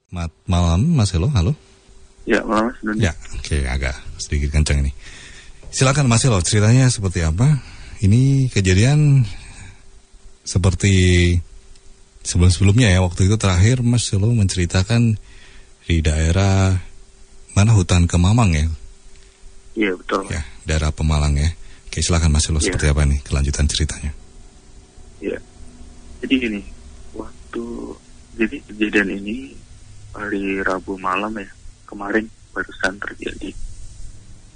Malam, Mas Elo, halo? Ya, malam Mas Doni. Ya, oke, agak sedikit kencang ini. Silakan Mas Elo, ceritanya seperti apa? Ini kejadian seperti sebelum-sebelumnya ya, waktu itu terakhir Mas Elo menceritakan di daerah mana, hutan Kemamang ya? Iya, betul. Ya, daerah Pemalang ya. Oke, silakan Mas Elo, seperti apa nih kelanjutan ceritanya? Iya. Jadi gini, jadi kejadian ini hari Rabu malam ya, kemarin barusan terjadi.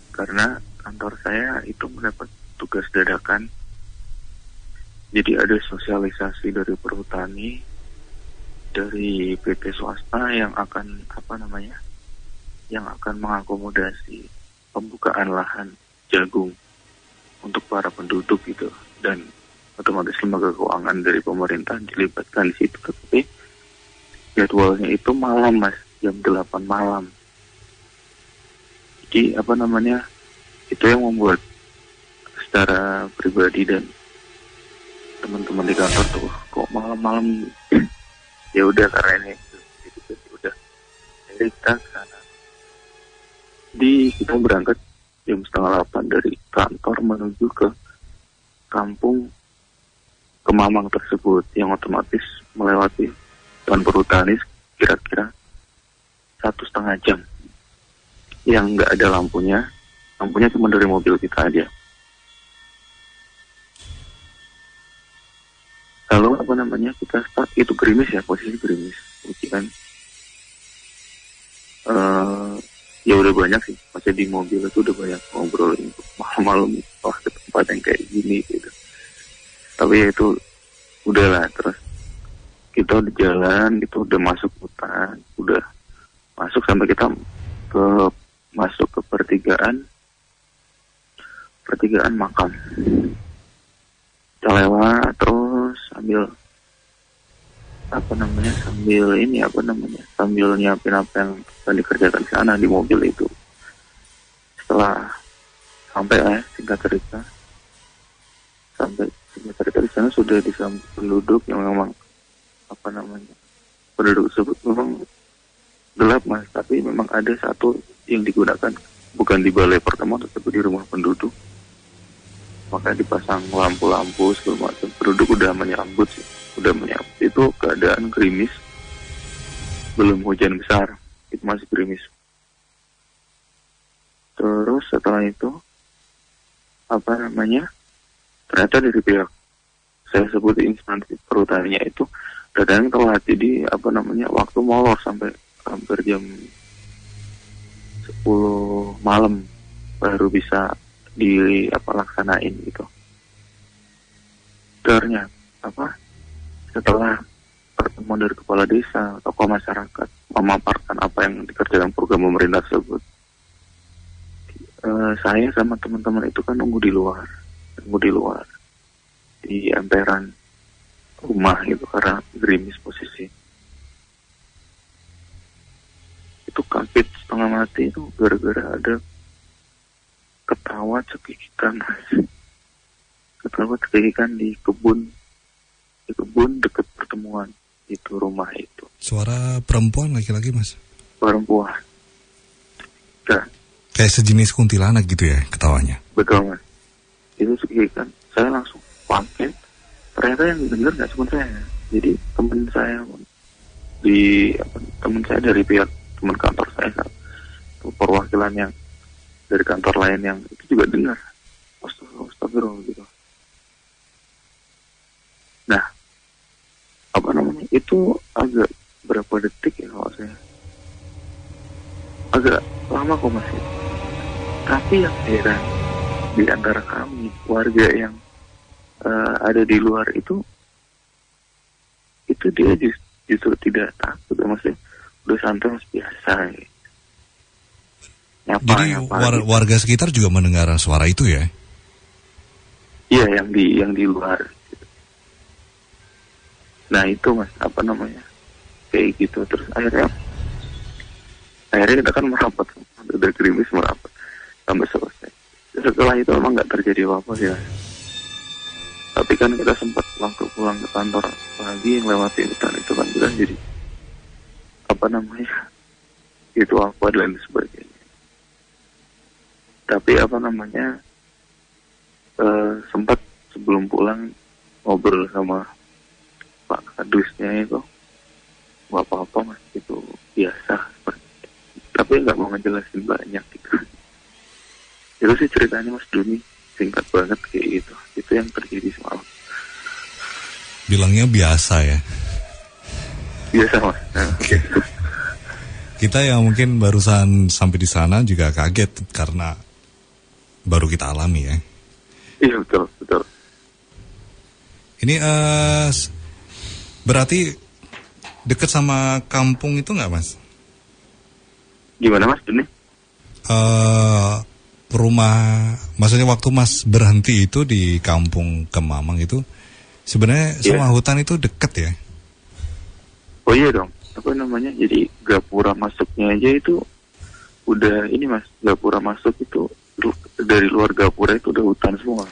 Karena kantor saya itu mendapat tugas dadakan. Jadi ada sosialisasi dari perhutani, dari PT swasta yang akan yang akan mengakomodasi pembukaan lahan jagung untuk para penduduk gitu, dan otomatis lembaga keuangan dari pemerintah dilibatkan di situ. Tapi jadwalnya itu malam Mas, jam 8 malam. Jadi itu yang membuat secara pribadi dan teman-teman di kantor tuh kok malam-malam ya udah, karena ini gitu, udah kita ke sana. Kita berangkat jam 7:30 dari kantor menuju ke kampung Kemamang tersebut, yang otomatis melewati hutan perhutani kira-kira 1,5 jam, yang nggak ada lampunya cuma dari mobil kita aja. Lalu kita start, itu gerimis ya, posisi gerimis, jadi kan ya udah banyak sih, masih di mobil itu udah banyak ngobrol untuk malam-malam wah ke tempat yang kayak gini gitu. Tapi ya itu udahlah, terus kita udah jalan gitu, udah masuk hutan, udah masuk sampai kita masuk ke pertigaan makam. Kita lewat terus sambil sambil nyiapin apa yang akan dikerjakan di sana di mobil itu. Setelah sampai singkat cerita di sana sudah disambut penduduk yang memang penduduk tersebut memang gelap Mas, tapi memang ada satu yang digunakan bukan di balai pertemuan tetapi di rumah penduduk. Maka dipasang lampu-lampu segala macam. Penduduk udah menyambut. Itu keadaan gerimis, belum hujan besar, itu masih gerimis. Terus setelah itu ternyata dari pihak saya sebut instansi perhutaninya itu kadang telat, jadi waktu molor sampai hampir jam 10 malam baru bisa laksanain gitu. Ternyata setelah pertemuan dari kepala desa, tokoh masyarakat memaparkan apa yang dikerjakan program pemerintah tersebut, saya sama teman-teman itu kan nunggu di luar di emperan rumah gitu, karena gerimis posisi. Itu kaget setengah mati itu gara-gara ada ketawa cekikikan di kebun dekat pertemuan itu, rumah itu. Suara perempuan laki-laki Mas? Perempuan. Nah, kayak sejenis kuntilanak gitu ya ketawanya? Betul Mas. Itu cekikikan. Saya langsung panik. Ternyata yang dengar nggak cuma saya. Jadi teman saya dari pihak teman kantor saya, perwakilan yang dari kantor lain yang itu juga dengar. Astagfirullah gitu. Nah, itu agak berapa detik ya kalau saya. Agak lama kok masih. Tapi yang heran di antara kami warga yang ada di luar itu dia justru tidak takut, maksudnya udah santai biasa. Jadi warga sekitar juga mendengar suara itu ya? Iya, yang di luar. Nah itu Mas, kayak gitu. Terus akhirnya kita kan merapat, udah gerimis merapat sampai selesai. Setelah itu memang nggak terjadi apa-apa sih Mas. Tapi kan kita sempat pulang ke kantor pagi yang lewati hutan itu kan, kita jadi itu apa dan sebagainya. Tapi sempat sebelum pulang ngobrol sama Pak Kadusnya itu, nggak apa-apa mas, itu biasa. Tapi nggak mau ngejelasin banyak gitu. Itu sih ceritanya Mas Duni, singkat banget kayak gitu. Itu yang terjadi semalam. Bilangnya biasa ya. Biasa mas. Nah, okay. Kita yang mungkin barusan sampai di sana juga kaget karena baru kita alami ya. Iya betul. Ini berarti dekat sama kampung itu nggak mas? Gimana mas Duni? Rumah, maksudnya waktu mas berhenti itu di kampung Kemamang itu sebenarnya sama hutan itu deket ya? Oh iya dong. Jadi gapura masuknya aja itu udah ini mas. Gapura masuk itu dari luar gapura itu udah hutan semua.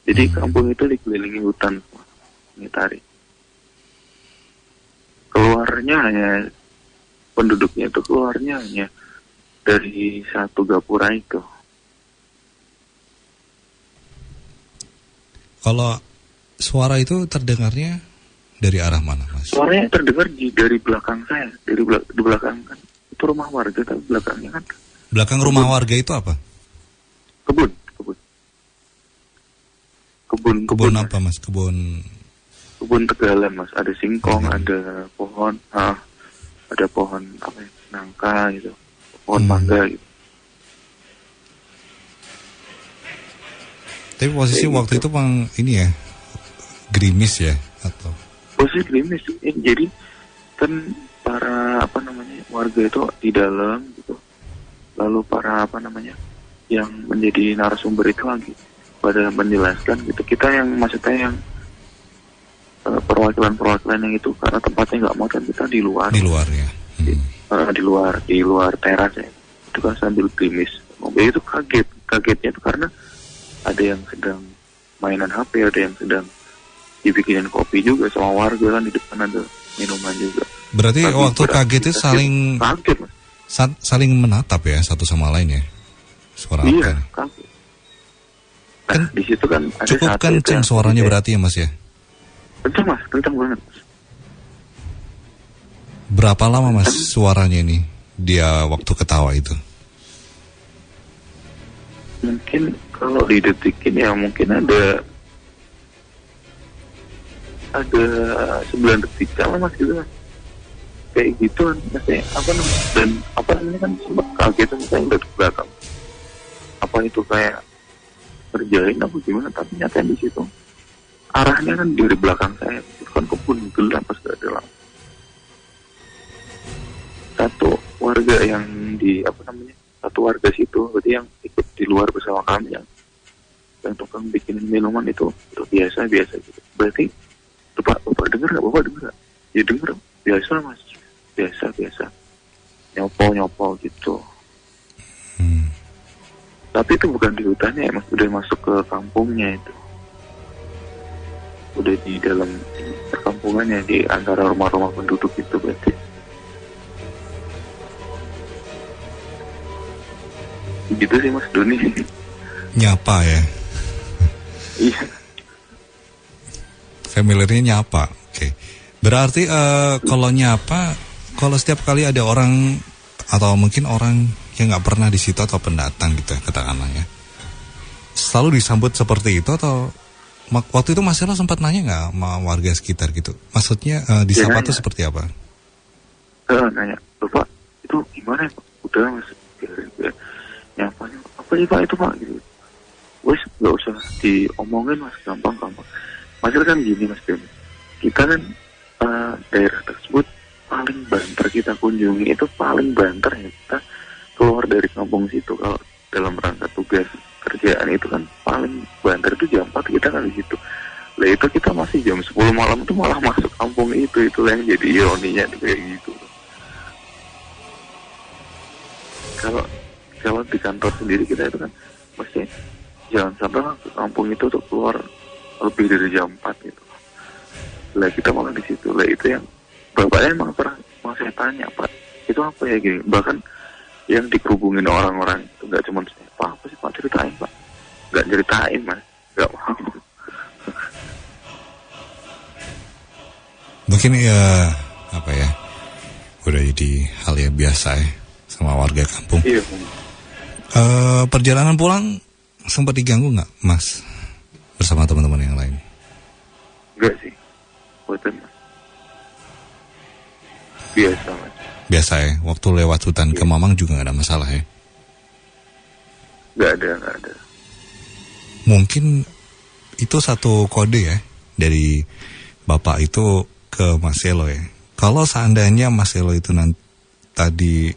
Jadi kampung itu dikelilingi hutan semua. Ini tarik. Keluarnya hanya penduduknya itu keluarnya hanya dari satu gapura itu. Kalau suara itu terdengarnya dari arah mana, Mas? Suaranya terdengar dari belakang saya, di belakang kan. Itu rumah warga, tapi belakangnya kan. Belakang rumah warga itu apa? Kebun. Kebun apa, Mas? Kebun tegalan, Mas. Ada singkong, ada pohon, ada pohon apa ya, nangka gitu, pohon mangga gitu. Tapi posisi waktu itu bang ini ya gerimis ya atau? Posisi gerimis, jadi kan para warga itu di dalam gitu, lalu para yang menjadi narasumber itu lagi pada menjelaskan gitu. Kita yang maksudnya yang perwakilan yang itu karena tempatnya nggak mau kan kita di luar. Di luar ya. Di luar teras ya. Itu kan sambil gerimis. Mobil itu kagetnya itu karena ada yang sedang mainan HP, ada yang sedang dibikinin kopi juga sama warga kan, di depan ada minuman juga. Berarti waktu kaget itu kaget, Mas. Saling menatap ya satu sama lain ya. Suara iya, apa? Kaget. Nah, di situ kan ada cukup kenceng suaranya berarti ya Mas ya? Kenceng Mas, kenceng banget. Berapa lama Mas suaranya ini dia waktu ketawa itu? Mungkin kalau didetikin ya mungkin ada 9 detik lah Mas gitu kan. Kayak gitu kan, dan kan sempat kaget saya udah di belakang. Apa itu kayak kerjain apa gimana, tapi nyatanya di situ arahnya kan dari belakang saya, itu kan kebun gelap pas gak ada lampu. Satu warga yang satu warga situ, berarti yang ikut di luar bersama kami yang tukang bikin minuman itu biasa gitu. Berarti Bapak dengar nggak? Bapak dengar nggak? Ya dengar, biasa Mas, biasa nyopol gitu. Tapi itu bukan di hutannya ya Mas, udah masuk ke kampungnya itu. Udah di dalam perkampungannya, di antara rumah-rumah penduduk itu berarti. Gitu sih Mas Doni. Nyapa ya? Iya. Familiarnya nyapa, oke. Berarti kalau nyapa, kalau setiap kali ada orang atau mungkin orang yang nggak pernah di situ atau pendatang gitu ya, katakanlah ya, selalu disambut seperti itu atau waktu itu Mas Elo sempat nanya nggak sama warga sekitar gitu? Maksudnya disapa tuh seperti apa? Nanya, Bapak itu gimana ya Pak? Udah Mas, nyapanya apa sih Pak itu Pak gitu. Wes nggak usah diomongin Mas, gampang. Masalah kan gini Mas Bim, kita kan daerah tersebut paling banter kita kunjungi, itu paling banter ya kita keluar dari kampung situ. Kalau dalam rangka tugas kerjaan itu kan paling banter itu jam 4 kita kan di situ. Lah itu kita masih jam 10 malam itu malah masuk kampung itu yang jadi ironinya kayak gitu. Kalau di kantor sendiri kita itu kan mesti jangan sampai ke kampung itu untuk keluar lebih dari jam 4 gitu. Lah kita malah di situ. Lah itu yang bapaknya emang pernah masih saya tanya, Pak, itu apa ya gini. Bahkan yang dikerubungin orang-orang itu nggak cuma Pak, apa sih Pak, ceritain Pak. Nggak ceritain Mas, nggak mau. Mungkin ya apa ya, udah jadi hal yang biasa ya sama warga kampung. Iya. Perjalanan pulang sempat diganggu nggak Mas bersama teman-teman yang lain? Enggak sih, buatan Mas. Biasa Mas. Biasa ya, waktu lewat hutan ke Mamang juga nggak ada masalah ya? Nggak ada. Mungkin itu satu kode ya dari Bapak itu ke Mas Selo ya. Kalau seandainya Mas Selo itu tadi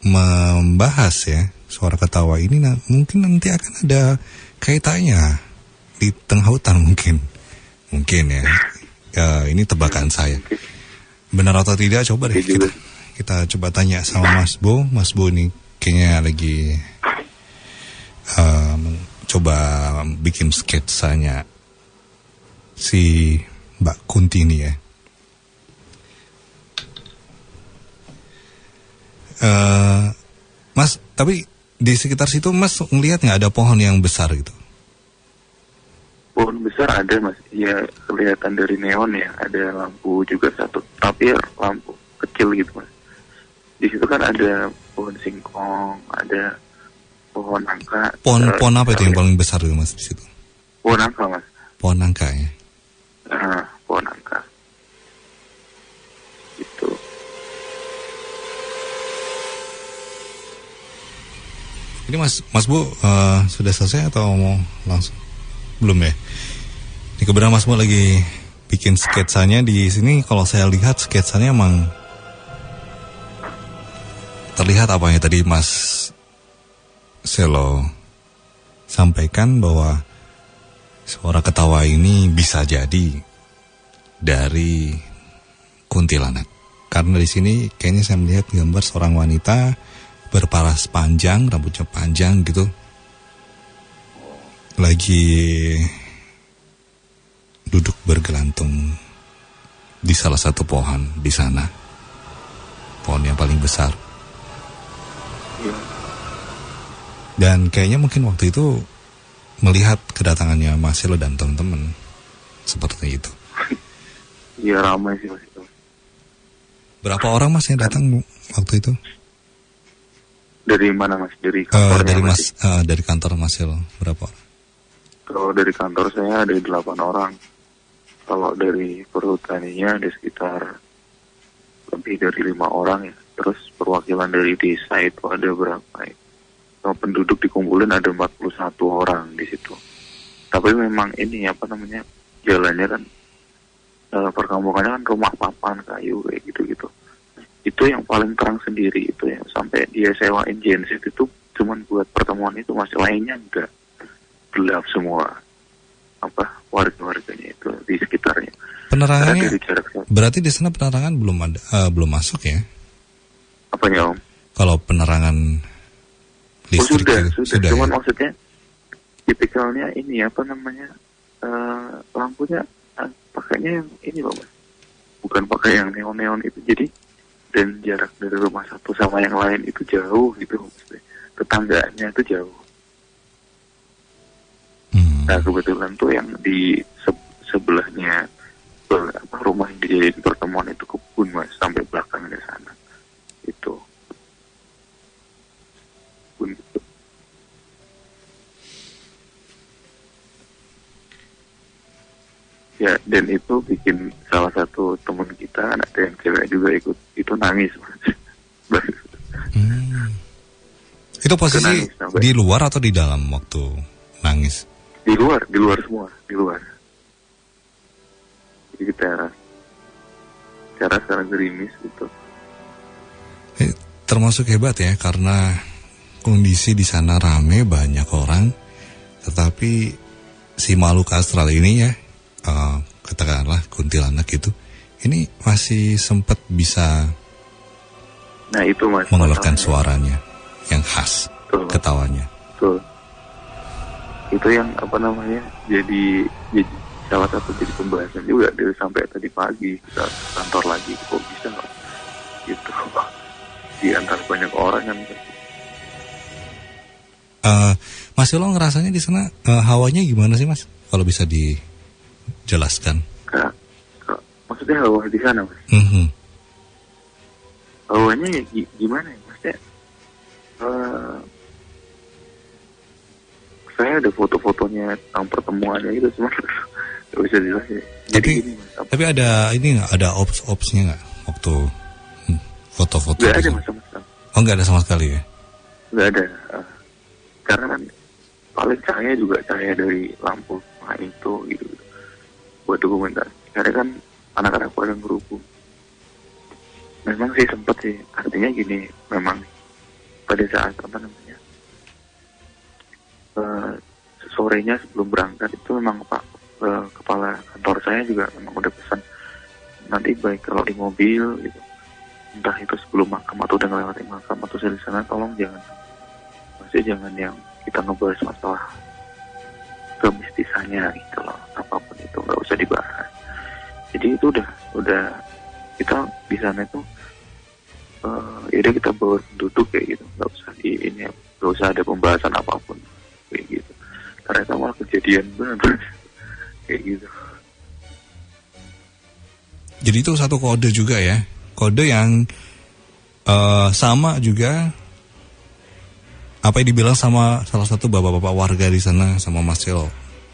membahas ya suara ketawa ini, mungkin nanti akan ada kaitannya di tengah hutan mungkin ya. Ini tebakan saya. Benar atau tidak coba deh kita coba tanya sama Mas Bo. Mas Bo ini kayaknya lagi coba bikin sketsanya si Mbak Kunti ini ya. Mas, tapi di sekitar situ Mas ngelihat nggak ada pohon yang besar gitu? Pohon besar ada Mas, ya kelihatan dari neon ya, ada lampu juga satu, tapi ya lampu kecil gitu Mas. Di situ kan ada pohon singkong, ada pohon nangka. Pohon apa itu yang paling besar itu Mas di situ? Pohon nangka Mas. Pohon nangka ya. Pohon nangka. Itu. Ini Mas Bu sudah selesai atau mau langsung? Belum ya? Ini kebetulan Mas Bu lagi bikin sketsanya di sini. Kalau saya lihat sketsanya emang terlihat apa yang tadi Mas Selo sampaikan, bahwa suara ketawa ini bisa jadi dari kuntilanak. Karena di sini kayaknya saya melihat gambar seorang wanita berparas panjang, rambutnya panjang gitu, lagi duduk bergelantung di salah satu pohon di sana, pohon yang paling besar. Dan kayaknya mungkin waktu itu melihat kedatangannya Mas Selo dan teman-teman seperti itu. Iya, ramai sih Mas itu. Berapa orang Mas yang datang waktu itu? Dari mana Mas? Dari kantor? Dari kantor Mas Selo berapa orang? Kalau dari kantor saya ada 8 orang. Kalau dari perhutaninya ada sekitar lebih dari 5 orang ya. Terus perwakilan dari desa itu ada berapa ya? Kalau penduduk dikumpulin ada 41 orang di situ. Tapi memang ini jalannya kan perkampungannya kan rumah papan kayu kayak gitu-gitu. Itu yang paling terang sendiri itu ya, sampai dia sewain genset itu cuman buat pertemuan itu, masih lainnya enggak, gelap semua warga-warganya itu di sekitarnya. Penerangannya berarti di sana penerangan belum masuk ya? Apanya Om? Kalau penerangan listrik sudah. Cuman ya? Maksudnya tipikalnya ini lampunya pakainya yang ini loh Mas, bukan pakai yang neon-neon itu. Jadi dan jarak dari rumah satu sama yang lain itu jauh gitu, tetangganya itu jauh. Nah kebetulan tuh yang di sebelahnya rumah yang dijadiin pertemuan itu kebun Mas, sampai belakangnya sana itu kebun gitu. Ya, dan itu bikin salah satu teman kita, anak yang cewek juga ikut, itu nangis Mas. Itu posisi di luar atau di dalam waktu nangis? Di luar semua, di luar. Jadi kita teras sekarang gerimis gitu. Termasuk hebat ya, karena kondisi di sana rame, banyak orang, tetapi si makhluk astral ini ya, katakanlah kuntilanak itu, ini masih sempat bisa itu Mas, mengeluarkan suaranya yang khas. Betul. Ketawanya. Betul. Itu yang jadi salah satu jadi pembahasan juga dari sampai tadi pagi kita kantor lagi, kok bisa nggak gitu di antara banyak orang kan. Mas Yolo ngerasanya di sana hawanya gimana sih Mas? Kalau bisa dijelaskan. Maksudnya hawa di sana Mas? Hawanya ya gimana ya Maksudnya saya ada foto-fotonya tentang pertemuannya itu, cuma nggak bisa dijelasin. Tapi ada ini nggak, ada opsnya nggak waktu foto-foto? Nggak ada Mas sama sekali. Oh, nggak ada sama sekali ya? Nggak ada. Karena kan paling cahaya juga cahaya dari lampu itu gitu buat dokumentasi. Karena kan anak-anak pada ngerubung. Memang sih sempat sih, artinya gini, memang pada saat sorenya sebelum berangkat itu memang Pak kepala kantor saya juga memang udah pesan nanti baik kalau di mobil gitu, entah itu sebelum makam atau udah ngelewati makam atau di sana, tolong jangan yang kita ngebahas masalah kemistisannya gitu loh, apapun itu nggak usah dibahas. Jadi itu udah kita di sana itu yaudah kita bawa duduk kayak gitu, nggak usah ada pembahasan apapun kayak gitu. Ternyata malah kejadian benar kayak gitu. Jadi itu satu kode juga ya, kode yang sama juga apa yang dibilang sama salah satu bapak-bapak warga di sana sama Mas Yolo.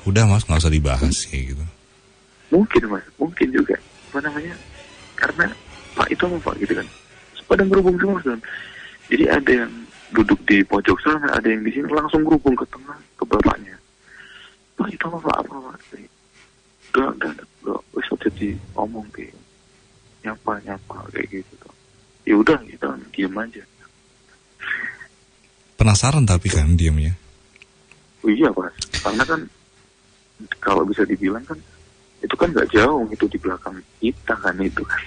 Udah Mas, nggak usah dibahas kayak gitu. Mungkin Mas, mungkin juga karena Pak itu sama Pak gitu kan, pada ngerubung semua kan. Jadi ada yang duduk di pojok sana, ada yang di sini, langsung ngerubung ke tengah ke bapaknya. Pak itu sama Pak apa Pak? Udah bisa jadi ngomong kayak nyapa kayak gitu tuh. Ya udah kita diam aja. Penasaran tapi kan diamnya. Oh iya Pak, karena kan kalau bisa dibilang kan itu kan nggak jauh itu di belakang kita kan, itu kan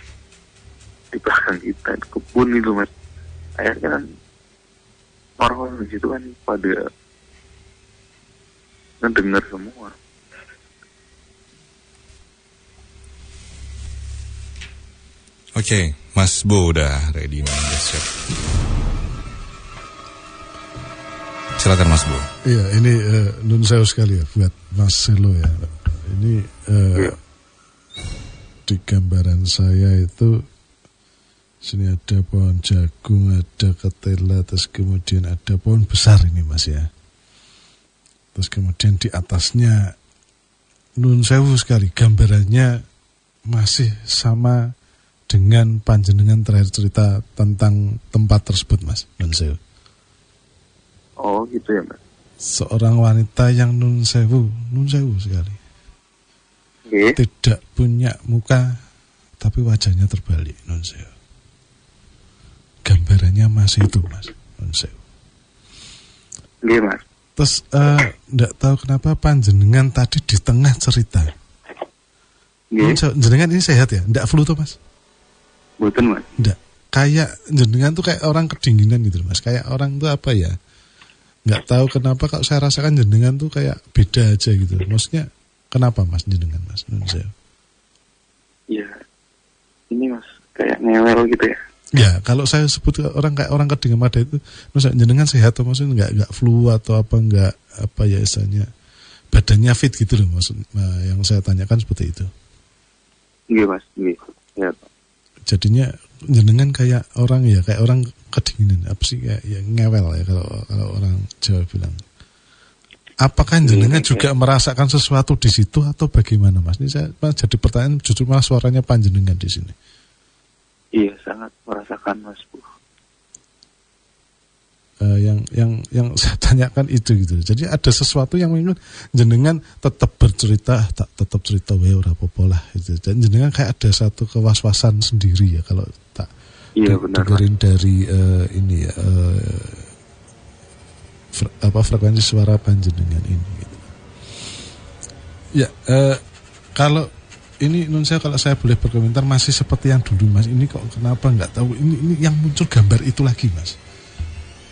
di belakang kita kebun itu Mas. Akhirnya kan orang-orang di situ kan pada ngedengar semua. Oke, Mas Bo udah ready, udah siap. Silakan Mas Bo. Iya, ini nun sewu sekali ya buat Mas Selo ya. Ini di gambaran saya itu sini ada pohon jagung, ada ketela, terus kemudian ada pohon besar ini Mas ya. Terus kemudian di atasnya nun sewu sekali, gambarannya masih sama dengan panjenengan terakhir cerita tentang tempat tersebut Mas, nun sewu. Oh gitu ya Mas. Seorang wanita yang nun sewu sekali. Okay. Tidak punya muka, tapi wajahnya terbalik, nun sewu. Gambarannya masih itu Mas, nun sewu. Iya Mas. Terus enggak tahu kenapa panjenengan tadi di tengah cerita. Jenengan ini sehat ya? Enggak flu tuh Mas? Betul Mas. Enggak. Kayak jenengan tuh kayak orang kedinginan gitu Mas. Kayak orang tuh apa ya? Enggak tahu kenapa kalau saya rasakan jenengan tuh kayak beda aja gitu. Maksudnya kenapa Mas jenengan Mas? Iya. Ini Mas kayak ngewel gitu ya. Ya, kalau saya sebut orang kayak orang kedinginan pada itu, maksudnya jenengan sehat atau maksudnya enggak flu atau apa, enggak apa ya istilahnya badannya fit gitu loh maksud yang saya tanyakan seperti itu. Iya Mas, iya. Ya. Jadinya jenengan kayak orang kedinginan, apa sih kayak ya, ngewel ya kalau orang Jawa bilang. Apakah jenengan juga merasakan sesuatu di situ atau bagaimana Mas? Ini saya jadi pertanyaan justru malah suaranya panjenengan di sini. Iya, sangat merasakan Mas Bu. Yang saya tanyakan itu gitu. Jadi ada sesuatu yang mungkin jenengan tetap bercerita, tetap cerita ora apa-apa lah gitu. Dan jenengan kayak ada satu kewas-wasan sendiri ya kalau tak dengerin dari ini ya frekuensi suara panjenengan ini gitu. Ya, kalau ini nun saya kalau saya boleh berkomentar masih seperti yang dulu Mas. Ini kok kenapa nggak tahu ini yang muncul gambar itu lagi Mas.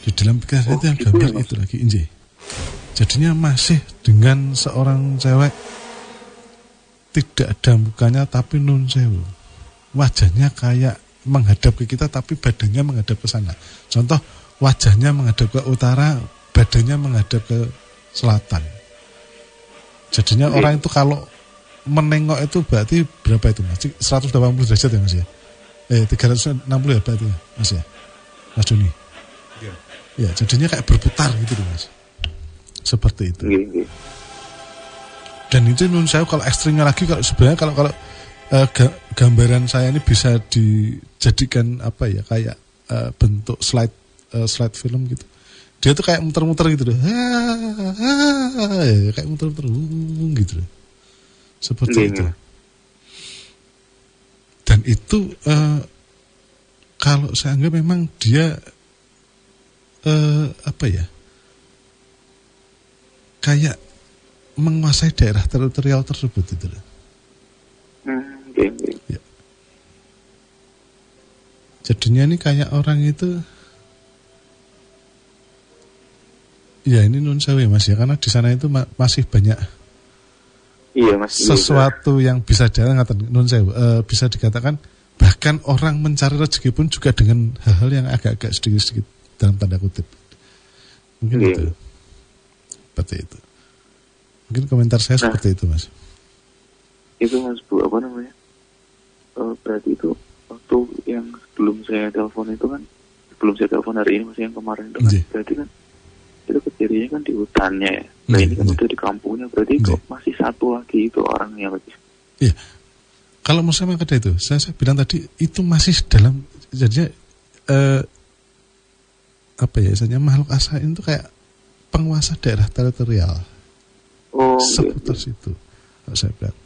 Di dalam pikiran saya itu yang gambar itu lagi injih. Jadinya masih dengan seorang cewek tidak ada mukanya tapi nun sewu. Wajahnya kayak menghadap ke kita tapi badannya menghadap ke sana. Contoh, wajahnya menghadap ke utara, badannya menghadap ke selatan. Jadinya orang itu kalau menengok itu berarti berapa itu Mas? 180 derajat ya Mas ya? 360 ya berarti ya Mas ya? Mas Doni? Iya. Ya, jadinya kayak berputar gitu loh Mas. Seperti itu. Dan itu menurut saya kalau ekstrimnya lagi, kalau sebenarnya kalau gambaran saya ini bisa dijadikan apa ya, kayak bentuk slide film gitu. Dia tuh kayak muter-muter gitu loh. Kayak muter-muter gitu loh. Seperti itu. Dan itu kalau saya anggap memang dia apa ya, kayak menguasai daerah teritorial tersebut itu loh. Ya. Jadinya ini kayak orang itu, ya ini nun sewu Mas ya, karena di sana itu masih banyak sesuatu yang bisa nun sewu, bisa dikatakan bahkan orang mencari rezeki pun juga dengan hal-hal yang agak-agak sedikit-sedikit dalam tanda kutip. Mungkin itu. Seperti itu. Mungkin komentar saya seperti itu Mas. Itu Mas Bu, apa namanya? Berarti itu waktu yang sebelum saya telepon hari ini Mas, yang kemarin itu kan, berarti kan itu kejadiannya kan di hutannya ya. Nah ini kan udah di kampungnya, berarti kok masih satu lagi itu orangnya lagi. Iya. Kalau mau sama kata itu, saya bilang tadi itu masih dalam, jadinya apa ya, misalnya makhluk asain itu kayak penguasa daerah teritorial. Seputar situ. Saya bilang.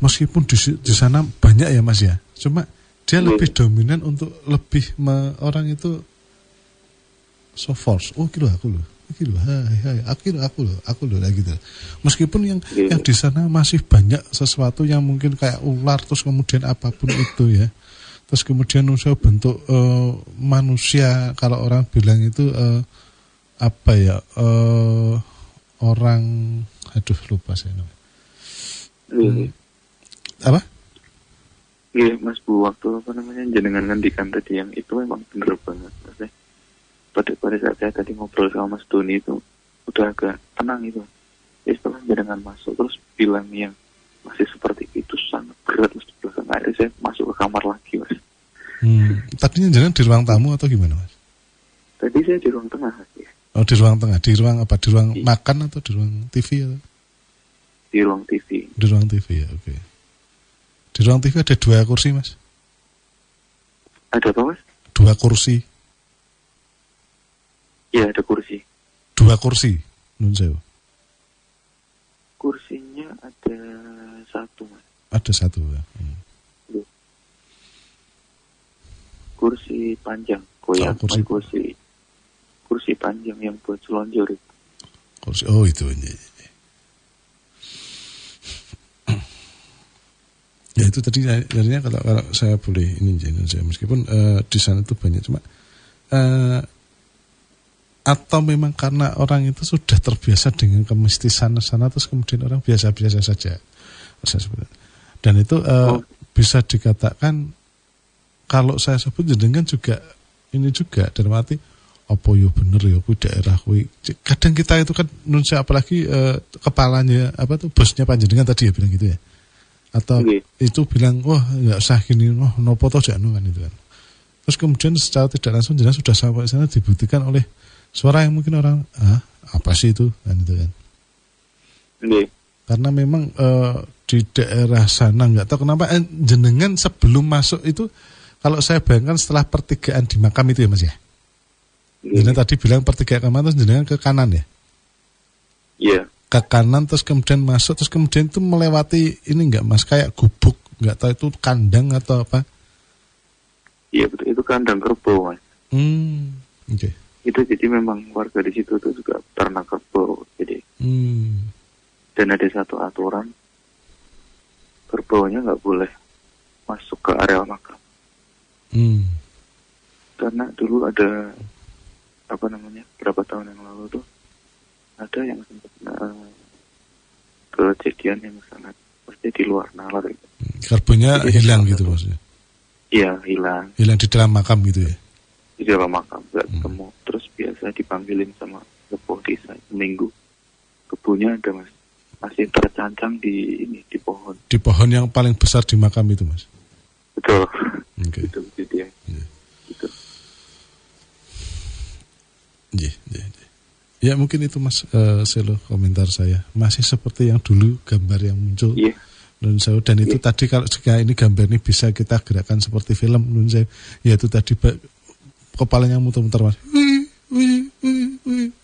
Meskipun di sana banyak ya Mas ya, cuma dia lebih dominan untuk lebih orang itu so force. Oh kilo aku loh, aku loh gitu. Meskipun yang di sana masih banyak sesuatu yang mungkin kayak ular, terus kemudian apapun itu ya, terus kemudian usaha bentuk manusia, kalau orang bilang itu apa ya, orang, aduh lupa saya namanya. Apa? Iya Mas Bu, waktu apa namanya jenengan ngendikan tadi yang itu memang bener banget Mas. Pada saat saya tadi ngobrol sama Mas Doni itu udah agak tenang itu. Jadi setelah jenengan masuk terus bilang yang masih seperti itu sangat berat, terus belakang akhirnya saya masuk ke kamar lagi Mas. Tadinya jenengan di ruang tamu atau gimana Mas? Tadi saya di ruang tengah ya. Oh di ruang tengah, di ruang apa? Di ruang makan atau di ruang TV atau? Di ruang TV. Di ruang TV ya, oke. Di ruang TV ada 2 kursi Mas. Ada apa Mas? 2 kursi. Iya ada kursi. 2 kursi, nun sewu. Kursinya ada 1 Mas. Ada 1 ya. Kursi panjang, goyang. Kursi panjang yang buat selonjor itu. Kursi, oh itu ini. Ya itu tadi jadinya kalau saya boleh ini saya meskipun di sana itu banyak, cuma atau memang karena orang itu sudah terbiasa dengan kemistisan sana, terus kemudian orang biasa-biasa saja. Dan itu bisa dikatakan, kalau saya sebut jenengan juga ini juga dalam arti apa yo bener ya ku daerah kuwi. Kadang kita itu kan nun saya apalagi kepalanya apa tuh bosnya panjenengan tadi ya bilang gitu ya. Atau itu bilang wah nggak usah gini, wah nopo toh jano kan itu kan. Terus kemudian secara tidak langsung jelas sudah sampai sana dibuktikan oleh suara yang mungkin orang apa sih itu kan itu kan. Karena memang di daerah sana nggak tahu kenapa jenengan sebelum masuk itu, kalau saya bayangkan setelah pertigaan di makam itu ya Mas ya. Jenengan tadi bilang pertigaan kanan terus jenengan ke kanan ya. Iya. Ke kanan terus kemudian masuk, terus kemudian itu melewati ini enggak Mas, kayak gubuk, enggak tahu itu kandang atau apa? Iya betul, itu kandang kerbau Mas. Okay. Itu jadi memang warga di situ tuh juga ternak kerbau, jadi. Dan ada satu aturan, kerbaunya nggak boleh masuk ke area makam. Karena dulu ada apa namanya berapa tahun yang lalu tuh ada yang sempat kejadian yang sangat pasti di luar nalar itu. Kerbaunya hilang gitu maksudnya? Iya, hilang Hilang di dalam makam gitu ya? di dalam makam, nggak ketemu. Terus biasa dipanggilin sama sepuh desa seminggu. Kebunnya ada mas, masih tercancang di pohon. Di pohon yang paling besar di makam itu mas? Betul. Oke. Itu dia. Iya. Gitu. Iya. Ya mungkin itu mas, selo komentar saya. Masih seperti yang dulu gambar yang muncul. Iya. Nun Sewu. Dan itu tadi kalau jika ini gambar ini bisa kita gerakkan seperti film Nun Sewu. Ya itu tadi kepalanya muter-muter mas.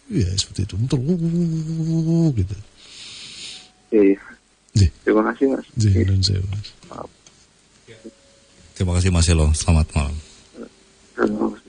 Ya seperti itu muter gitu. Iya. Iya. Terima kasih mas. Iya Nun Sewu mas. Terima kasih Mas Elo. Selamat malam. Terima kasih.